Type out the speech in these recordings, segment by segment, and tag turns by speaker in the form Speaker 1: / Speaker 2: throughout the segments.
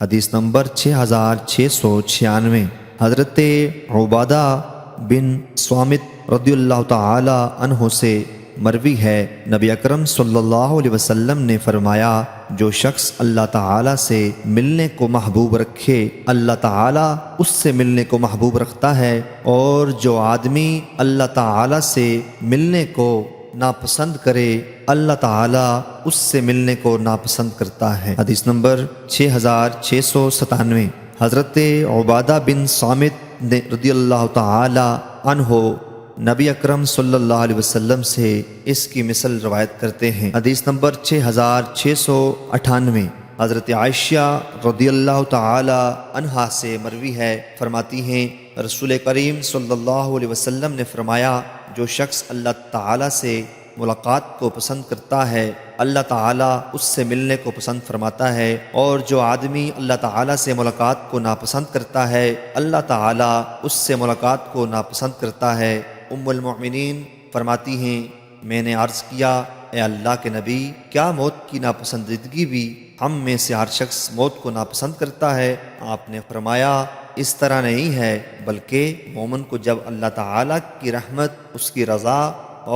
Speaker 1: حدیث نمبر 6696 حضرت عبادہ بن صامت رضی اللہ تعالی عنہ سے مروی ہے، نبی اکرم صلی اللہ علیہ وسلم نے فرمایا، جو شخص اللہ تعالی سے ملنے کو محبوب رکھے اللہ تعالی اس سے ملنے کو محبوب رکھتا ہے، اور جو آدمی اللہ تعالی سے ملنے کو ناپسند کرے اللہ تعالی اس سے ملنے کو ناپسند کرتا ہے۔ حدیث نمبر 6697 حضرت عبادہ بن صامت رضی اللہ تعالی عنہ نبی اکرم صلی اللہ علیہ وسلم سے اس کی مثل روایت کرتے ہیں۔ حدیث نمبر 6698 حضرت عائشہ رضی اللہ تعالی عنہا سے مروی ہے، فرماتی ہیں رسول کریم صلی اللہ علیہ وسلم نے فرمایا، جو شخص اللہ تعالی سے ملاقات کو پسند کرتا ہے اللہ تعالیٰ اس سے ملنے کو پسند فرماتا ہے، اور جو آدمی اللہ تعالیٰ سے ملاقات کو ناپسند کرتا ہے اللہ تعالیٰ اس سے ملاقات کو ناپسند کرتا ہے۔ ام المؤمنین فرماتی ہیں، میں نے عرض کیا، اے اللہ کے نبی، کیا موت کی ناپسندیدگی بھی ہم میں سے ہر شخص موت کو ناپسند کرتا ہے؟ آپ نے فرمایا، اس طرح نہیں ہے، بلکہ مومن کو جب اللہ تعالیٰ کی رحمت، اس کی رضا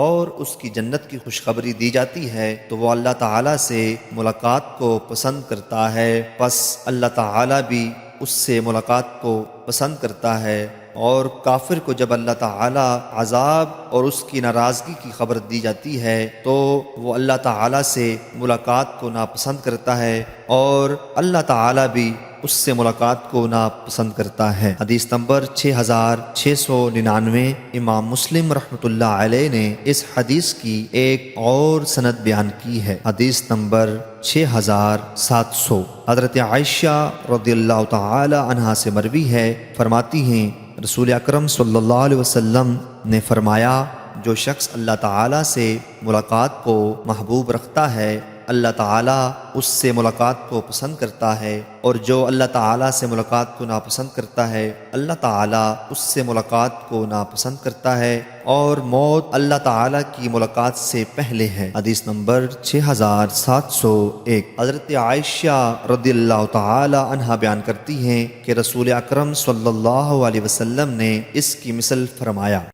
Speaker 1: اور اس کی جنت کی خوشخبری دی جاتی ہے تو وہ اللہ تعالیٰ سے ملاقات کو پسند کرتا ہے، پس اللہ تعالیٰ بھی اس سے ملاقات کو پسند کرتا ہے۔ اور کافر کو جب اللہ تعالیٰ عذاب اور اس کی ناراضگی کی خبر دی جاتی ہے تو وہ اللہ تعالیٰ سے ملاقات کو ناپسند کرتا ہے، اور اللہ تعالیٰ بھی اس سے ملاقات کو ناپسند کرتا ہے۔ حدیث نمبر 6699 امام مسلم رحمۃ اللہ علیہ نے اس حدیث کی ایک اور سند بیان کی ہے۔ حدیث نمبر 6700 حضرت عائشہ رضی اللہ تعالی عنہا سے مروی ہے، فرماتی ہیں رسول اکرم صلی اللہ علیہ وسلم نے فرمایا، جو شخص اللہ تعالی سے ملاقات کو محبوب رکھتا ہے اللہ تعالیٰ اس سے ملاقات کو پسند کرتا ہے، اور جو اللہ تعالیٰ سے ملاقات کو ناپسند کرتا ہے اللہ تعالیٰ اس سے ملاقات کو ناپسند کرتا ہے، اور موت اللہ تعالیٰ کی ملاقات سے پہلے ہے۔ حدیث نمبر 6701 حضرت عائشہ رضی اللہ تعالی عنہا بیان کرتی ہیں کہ رسول اکرم صلی اللہ علیہ وسلم نے اس کی مثل فرمایا۔